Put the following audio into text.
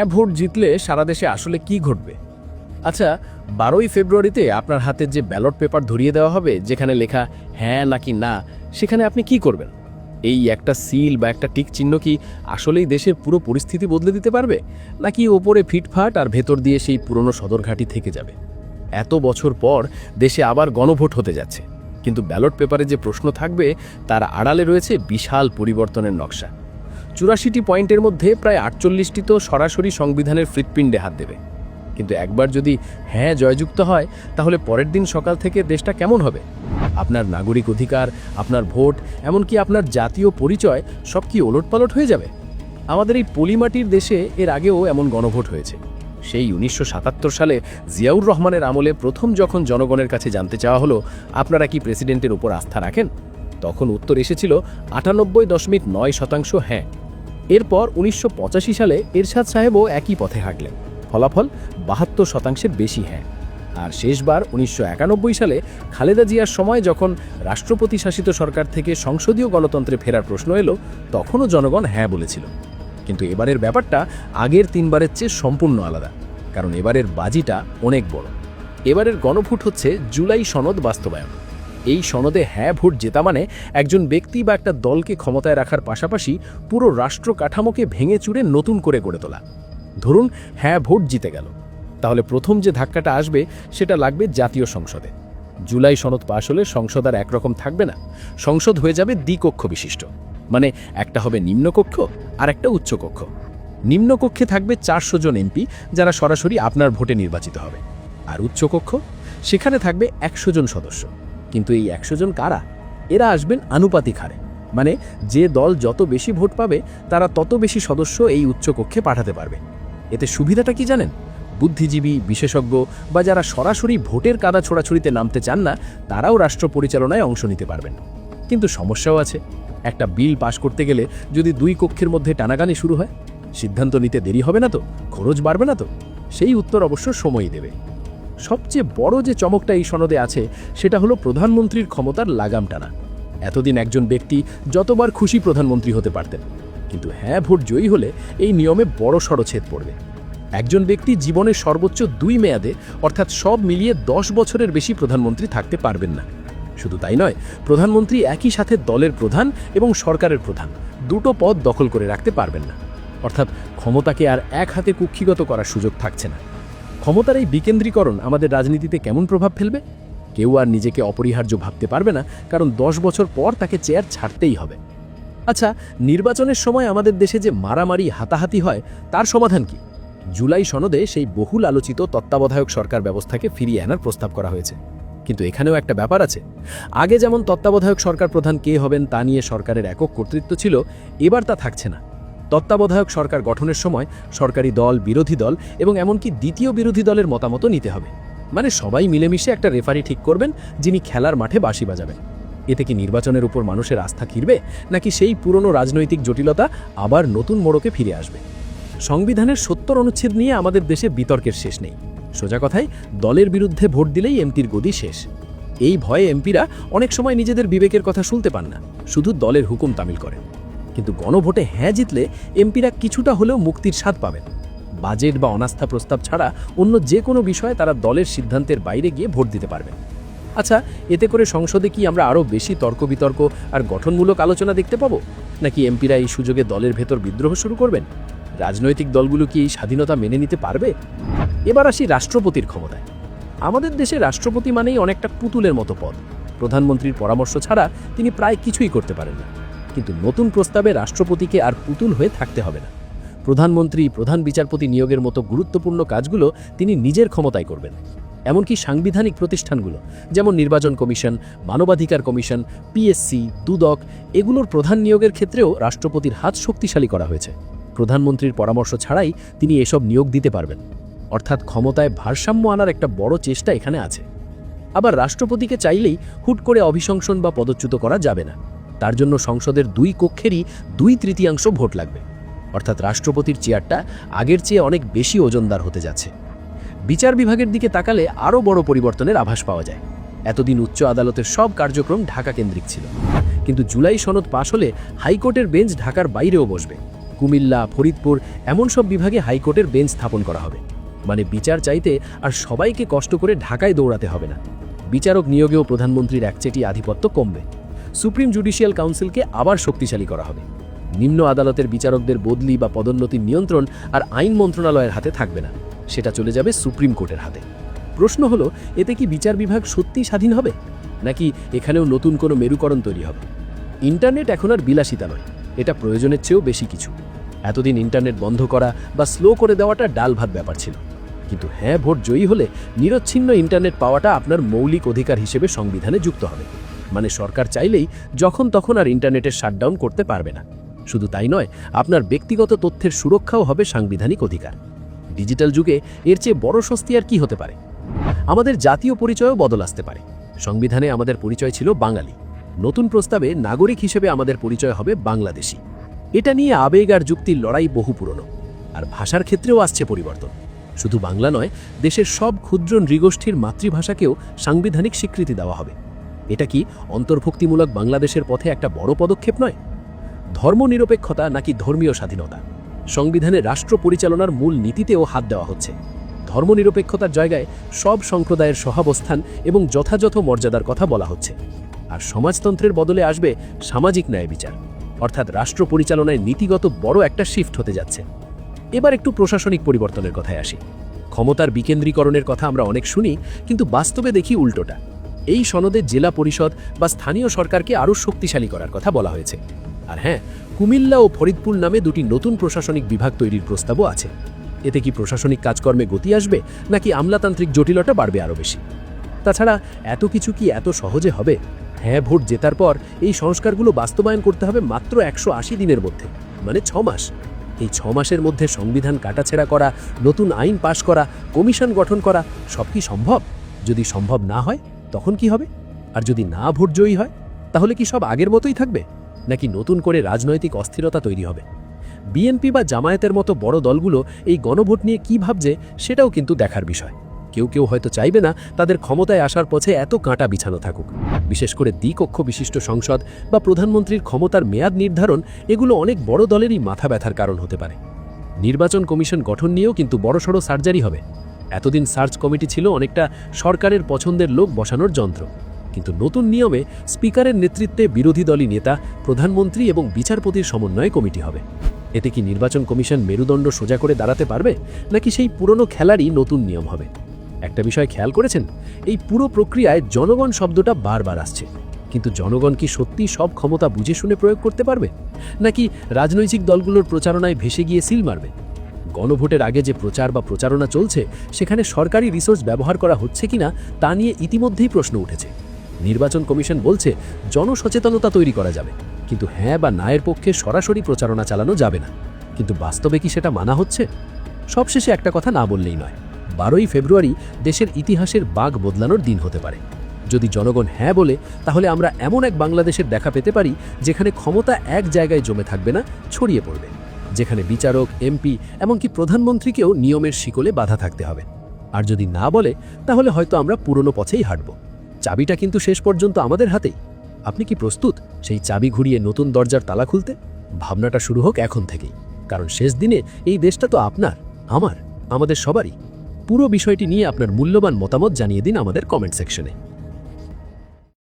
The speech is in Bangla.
হ্যাঁ ভোট জিতলে সারা দেশে আসলে কি ঘটবে? আচ্ছা, 12ই ফেব্রুয়ারিতে আপনার হাতে যে ব্যালট পেপার ধরিয়ে দেওয়া হবে, যেখানে লেখা হ্যাঁ নাকি না, সেখানে আপনি কি করবেন? এই একটা সিল বা একটা টিক চিহ্ন কি আসলেই দেশের পুরো পরিস্থিতি বদলে দিতে পারবে, নাকি ওপরে ফিটফাট আর ভেতর দিয়ে সেই পুরনো সদরঘাটি থেকে যাবে? এত বছর পর দেশে আবার গণভোট হতে যাচ্ছে, কিন্তু ব্যালট পেপারে যে প্রশ্ন থাকবে তার আড়ালে রয়েছে বিশাল পরিবর্তনের নকশা। 84টি পয়েন্টের মধ্যে প্রায় 48টি তো সরাসরি সংবিধানের হৃৎপিণ্ডে হাত দেবে। কিন্তু একবার যদি হ্যাঁ জয়যুক্ত হয়, তাহলে পরের দিন সকাল থেকে দেশটা কেমন হবে? আপনার নাগরিক অধিকার, আপনার ভোট, এমনকি আপনার জাতীয় পরিচয় সব কি ওলটপালট হয়ে যাবে? আমাদের এই পলিমাটির দেশে এর আগেও এমন গণভোট হয়েছে। সেই 1977 সালে জিয়াউর রহমানের আমলে প্রথম যখন জনগণের কাছে জানতে চাওয়া হলো আপনারা কি প্রেসিডেন্টের উপর আস্থা রাখেন, তখন উত্তর এসেছিল 98.9% হ্যাঁ। এরপর 1985 সালে এরশাদ সাহেবও একই পথে হাঁটলেন, ফলাফল 72%-এর বেশি হ্যাঁ। আর শেষবার 1991 সালে খালেদা জিয়ার সময় যখন রাষ্ট্রপতি শাসিত সরকার থেকে সংসদীয় গণতন্ত্রে ফেরার প্রশ্ন এলো, তখনও জনগণ হ্যাঁ বলেছিল। কিন্তু এবারের ব্যাপারটা আগের তিনবারের চেয়ে সম্পূর্ণ আলাদা, কারণ এবারের বাজিটা অনেক বড়। এবারের গণভোট হচ্ছে জুলাই সনদ বাস্তবায়ন। এই সনদে হ্যাঁ ভোট জেতা মানে একজন ব্যক্তি বা একটা দলকে ক্ষমতায় রাখার পাশাপাশি পুরো রাষ্ট্র কাঠামোকে ভেঙে চুরে নতুন করে গড়ে তোলা। ধরুন হ্যাঁ ভোট জিতে গেল, তাহলে প্রথম যে ধাক্কাটা আসবে সেটা লাগবে জাতীয় সংসদে। জুলাই সনদ পাশ হলে সংসদ আর একরকম থাকবে না, সংসদ হয়ে যাবে দ্বিকক্ষ বিশিষ্ট। মানে একটা হবে নিম্নকক্ষ আর একটা উচ্চকক্ষ। নিম্নকক্ষে থাকবে 400 জন এমপি, যারা সরাসরি আপনার ভোটে নির্বাচিত হবে। আর উচ্চকক্ষ, সেখানে থাকবে 100 জন সদস্য। কিন্তু এই 100 জন কারা? এরা আসবেন আনুপাতিক হারে, মানে যে দল যত বেশি ভোট পাবে তারা তত বেশি সদস্য এই উচ্চকক্ষে পাঠাতে পারবে। এতে সুবিধাটা কি জানেন? বুদ্ধিজীবী, বিশেষজ্ঞ বা যারা সরাসরি ভোটের কাদা ছোড়াছুড়িতে নামতে চান না, তারাও রাষ্ট্র পরিচালনায় অংশ নিতে পারবেন। কিন্তু সমস্যাও আছে। একটা বিল পাশ করতে গেলে যদি দুই কক্ষের মধ্যে টানাগানি শুরু হয়, সিদ্ধান্ত নিতে দেরি হবে না তো? খরচ বাড়বে না তো? সেই উত্তর অবশ্য সময়ই দেবে। সবচেয়ে বড় যে চমকটা এই সনদে আছে, সেটা হলো প্রধানমন্ত্রীর ক্ষমতার লাগাম টানা। এতদিন একজন ব্যক্তি যতবার খুশি প্রধানমন্ত্রী হতে পারতেন, কিন্তু হ্যাঁ ভোট জয়ী হলে এই নিয়মে বড় ছেদ পড়বে। একজন ব্যক্তি জীবনের সর্বোচ্চ 2 মেয়াদে, অর্থাৎ সব মিলিয়ে 10 বছরের বেশি প্রধানমন্ত্রী থাকতে পারবেন না। শুধু তাই নয়, প্রধানমন্ত্রী একই সাথে দলের প্রধান এবং সরকারের প্রধান দুটো পদ দখল করে রাখতে পারবেন না। অর্থাৎ ক্ষমতাকে আর এক হাতে কুক্ষিগত করার সুযোগ থাকছে না। ক্ষমতার এই বিকেন্দ্রীকরণ আমাদের রাজনীতিতে কেমন প্রভাব ফেলবে? কেউ আর নিজেকে অপরিহার্য ভাবতে পারবে না, কারণ 10 বছর পর তাকে চেয়ার ছাড়তেই হবে। আচ্ছা, নির্বাচনের সময় আমাদের দেশে যে মারামারি হাতাহাতি হয়, তার সমাধান কি? জুলাই সনদে সেই বহুল আলোচিত তত্ত্বাবধায়ক সরকার ব্যবস্থাকে ফিরিয়ে আনার প্রস্তাব করা হয়েছে। কিন্তু এখানেও একটা ব্যাপার আছে। আগে যেমন তত্ত্বাবধায়ক সরকার প্রধান কে হবেন তা নিয়ে সরকারের একক কর্তৃত্ব ছিল, এবার তা থাকছে না। তত্ত্বাবধায়ক সরকার গঠনের সময় সরকারি দল, বিরোধী দল এবং এমনকি দ্বিতীয় বিরোধী দলের মতামতও নিতে হবে। মানে সবাই মিলেমিশে একটা রেফারি ঠিক করবেন, যিনি খেলার মাঠে বাঁশি বাজাবেন। এতে কি নির্বাচনের উপর মানুষের আস্থা ফিরবে, নাকি সেই পুরনো রাজনৈতিক জটিলতা আবার নতুন মোড়কে ফিরে আসবে? সংবিধানের 70 অনুচ্ছেদ নিয়ে আমাদের দেশে বিতর্কের শেষ নেই। সোজা কথায়, দলের বিরুদ্ধে ভোট দিলেই এমপির গদি শেষ। এই ভয়ে এমপিরা অনেক সময় নিজেদের বিবেকের কথা শুনতে পান না, শুধু দলের হুকুম তামিল করেন। কিন্তু গণভোটে হ্যাঁ জিতলে এমপিরা কিছুটা হলেও মুক্তির স্বাদ পাবেন। বাজেট বা অনাস্থা প্রস্তাব ছাড়া অন্য যে কোনো বিষয়ে তারা দলের সিদ্ধান্তের বাইরে গিয়ে ভোট দিতে পারবেন। আচ্ছা, এতে করে সংসদে কি আমরা আরও বেশি তর্ক বিতর্ক আর গঠনমূলক আলোচনা দেখতে পাবো, নাকি এমপিরা এই সুযোগে দলের ভেতর বিদ্রোহ শুরু করবেন? রাজনৈতিক দলগুলো কি এই স্বাধীনতা মেনে নিতে পারবে? এবার আসি রাষ্ট্রপতির ক্ষমতায়। আমাদের দেশে রাষ্ট্রপতি মানেই অনেকটা পুতুলের মতো পদ। প্রধানমন্ত্রীর পরামর্শ ছাড়া তিনি প্রায় কিছুই করতে পারেন না। কিন্তু নতুন প্রস্তাবে রাষ্ট্রপতিকে আর পুতুল হয়ে থাকতে হবে না। প্রধানমন্ত্রী, প্রধান বিচারপতি নিয়োগের মতো গুরুত্বপূর্ণ কাজগুলো তিনি নিজের ক্ষমতায় করবেন। এমনকি সাংবিধানিক প্রতিষ্ঠানগুলো, যেমন নির্বাচন কমিশন, মানবাধিকার কমিশন, পিএসসি, দুদক, এগুলোর প্রধান নিয়োগের ক্ষেত্রেও রাষ্ট্রপতির হাত শক্তিশালী করা হয়েছে। প্রধানমন্ত্রীর পরামর্শ ছাড়াই তিনি এসব নিয়োগ দিতে পারবেন। অর্থাৎ ক্ষমতায় ভারসাম্য আনার একটা বড় চেষ্টা এখানে আছে। আবার রাষ্ট্রপতিকে চাইলেই হুট করে অভিশংসন বা পদচ্যুত করা যাবে না। তার জন্য সংসদের 2 কক্ষেরই 2/3 ভোট লাগবে। অর্থাৎ রাষ্ট্রপতির চেয়ারটা আগের চেয়ে অনেক বেশি ওজনদার হতে যাচ্ছে। বিচার বিভাগের দিকে তাকালে আরও বড় পরিবর্তনের আভাস পাওয়া যায়। এতদিন উচ্চ আদালতের সব কার্যক্রম ঢাকা কেন্দ্রিক ছিল, কিন্তু জুলাই সনদ পাশ হলে হাইকোর্টের বেঞ্চ ঢাকার বাইরেও বসবে। কুমিল্লা, ফরিদপুর এমন সব বিভাগে হাইকোর্টের বেঞ্চ স্থাপন করা হবে। মানে বিচার চাইতে আর সবাইকে কষ্ট করে ঢাকায় দৌড়াতে হবে না। বিচারক নিয়োগেও প্রধানমন্ত্রীর একচেটি আধিপত্য কমবে। সুপ্রিম জুডিশিয়াল কাউন্সিলকে আবার শক্তিশালী করা হবে। নিম্ন আদালতের বিচারকদের বদলি বা পদোন্নতির নিয়ন্ত্রণ আর আইন মন্ত্রণালয়ের হাতে থাকবে না, সেটা চলে যাবে সুপ্রিম কোর্টের হাতে। প্রশ্ন হলো, এতে কি বিচার বিভাগ সত্যিই স্বাধীন হবে, নাকি এখানেও নতুন কোনো মেরুকরণ তৈরি হবে? ইন্টারনেট এখন আর বিলাসিতা নয়, এটা প্রয়োজনের চেয়েও বেশি কিছু। এতদিন ইন্টারনেট বন্ধ করা বা স্লো করে দেওয়াটা ডাল ভাত ব্যাপার ছিল, কিন্তু হ্যাঁ ভোট জয়ী হলে নিরচ্ছিন্ন ইন্টারনেট পাওয়াটা আপনার মৌলিক অধিকার হিসেবে সংবিধানে যুক্ত হবে। মানে সরকার চাইলেই যখন তখন আর ইন্টারনেটের শাটডাউন করতে পারবে না। শুধু তাই নয়, আপনার ব্যক্তিগত তথ্যের সুরক্ষাও হবে সাংবিধানিক অধিকার। ডিজিটাল যুগে এর চেয়ে বড় স্বস্তি আর কি হতে পারে? আমাদের জাতীয় পরিচয়ও বদল আসতে পারে। সংবিধানে আমাদের পরিচয় ছিল বাঙালি, নতুন প্রস্তাবে নাগরিক হিসেবে আমাদের পরিচয় হবে বাংলাদেশি। এটা নিয়ে আবেগ আর যুক্তির লড়াই বহু পুরনো। আর ভাষার ক্ষেত্রেও আসছে পরিবর্তন। শুধু বাংলা নয়, দেশের সব ক্ষুদ্র নৃগোষ্ঠীর মাতৃভাষাকেও সাংবিধানিক স্বীকৃতি দেওয়া হবে। এটা কি অন্তর্ভুক্তিমূলক বাংলাদেশের পথে একটা বড় পদক্ষেপ নয়? ধর্মনিরপেক্ষতা নাকি ধর্মীয় স্বাধীনতা? সংবিধানে রাষ্ট্র পরিচালনার মূল নীতিতেও হাত দেওয়া হচ্ছে। ধর্মনিরপেক্ষতার জায়গায় সব সম্প্রদায়ের সহাবস্থান এবং যথাযথ মর্যাদার কথা বলা হচ্ছে। আর সমাজতন্ত্রের বদলে আসবে সামাজিক ন্যায় বিচার, অর্থাৎ রাষ্ট্র পরিচালনায় নীতিগত বড় একটা শিফট হতে যাচ্ছে। এবার একটু প্রশাসনিক পরিবর্তনের কথায় আসি। ক্ষমতার বিকেন্দ্রীকরণের কথা আমরা অনেক শুনি, কিন্তু বাস্তবে দেখি উল্টোটা। এই সনদে জেলা পরিষদ বা স্থানীয় সরকারকে আরও শক্তিশালী করার কথা বলা হয়েছে। আর হ্যাঁ, কুমিল্লা ও ফরিদপুর নামে দুটি নতুন প্রশাসনিক বিভাগ তৈরির প্রস্তাবও আছে। এতে কি প্রশাসনিক কাজকর্মে গতি আসবে, নাকি আমলাতান্ত্রিক জটিলতা বাড়বে আরও বেশি? তাছাড়া এত কিছু কি এত সহজে হবে? হ্যাঁ ভোট জেতার পর এই সংস্কারগুলো বাস্তবায়ন করতে হবে মাত্র 180 দিনের মধ্যে, মানে 6 মাস। এই 6 মাসের মধ্যে সংবিধান কাটাছেড়া করা, নতুন আইন পাশ করা, কমিশন গঠন করা, সব কি সম্ভব? যদি সম্ভব না হয় তখন কি হবে? আর যদি না ভোট জয়ী হয়, তাহলে কি সব আগের মতোই থাকবে, নাকি নতুন করে রাজনৈতিক অস্থিরতা তৈরি হবে? বিএনপি বা জামায়াতের মতো বড় দলগুলো এই গণভোট নিয়ে কী ভাবছে সেটাও কিন্তু দেখার বিষয়। কেউ কেউ হয়তো চাইবে না তাদের ক্ষমতায় আসার পথে এত কাঁটা বিছানো থাকুক। বিশেষ করে দ্বিকক্ষ বিশিষ্ট সংসদ বা প্রধানমন্ত্রীর ক্ষমতার মেয়াদ নির্ধারণ, এগুলো অনেক বড় দলেরই মাথা ব্যথার কারণ হতে পারে। নির্বাচন কমিশন গঠন নিয়েও কিন্তু বড়সড় সার্জারি হবে। এতদিন সার্চ কমিটি ছিল অনেকটা সরকারের পছন্দের লোক বসানোর যন্ত্র, কিন্তু নতুন নিয়মে স্পিকারের নেতৃত্বে বিরোধী দলীয় নেতা, প্রধানমন্ত্রী এবং বিচারপতির সমন্বয়ে কমিটি হবে। এতে কি নির্বাচন কমিশন মেরুদণ্ড সোজা করে দাঁড়াতে পারবে, নাকি সেই পুরনো খেলারই নতুন নিয়ম হবে? একটা বিষয় খেয়াল করেছেন, এই পুরো প্রক্রিয়ায় জনগণ শব্দটা বারবার আসছে, কিন্তু জনগণ কি সত্যি সব ক্ষমতা বুঝে শুনে প্রয়োগ করতে পারবে, নাকি রাজনৈতিক দলগুলোর প্রচারণায় ভেসে গিয়ে সিল মারবে? গণভোটের আগে যে প্রচার বা প্রচারণা চলছে, সেখানে সরকারি রিসোর্স ব্যবহার করা হচ্ছে কিনা তা নিয়ে ইতিমধ্যেই প্রশ্ন উঠেছে। নির্বাচন কমিশন বলছে জনসচেতনতা তৈরি করা যাবে, কিন্তু হ্যাঁ বা না এর পক্ষে সরাসরি প্রচারণা চালানো যাবে না। কিন্তু বাস্তবে কি সেটা মানা হচ্ছে? সবশেষে একটা কথা না বললেই নয়, 12ই ফেব্রুয়ারি দেশের ইতিহাসের বাঁক বদলানোর দিন হতে পারে। যদি জনগণ হ্যাঁ বলে, তাহলে আমরা এমন এক বাংলাদেশের দেখা পেতে পারি যেখানে ক্ষমতা এক জায়গায় জমে থাকবে না, ছড়িয়ে পড়বে, যেখানে বিচারক, এমপি এমনকি প্রধানমন্ত্রীকেও নিয়মের শিকলে বাধা থাকতে হবে। আর যদি না বলে, তাহলে হয়তো আমরা পুরনো পথেই হাঁটব। চাবিটা কিন্তু শেষ পর্যন্ত আমাদের হাতেই। আপনি কি প্রস্তুত সেই চাবি ঘুরিয়ে নতুন দরজার তালা খুলতে? ভাবনাটা শুরু হোক এখন থেকেই, কারণ শেষ দিনে এই দেশটা তো আপনার, আমার, আমাদের সবারই। পুরো বিষয়টি নিয়ে আপনার মূল্যবান মতামত জানিয়ে দিন আমাদের কমেন্ট সেকশনে।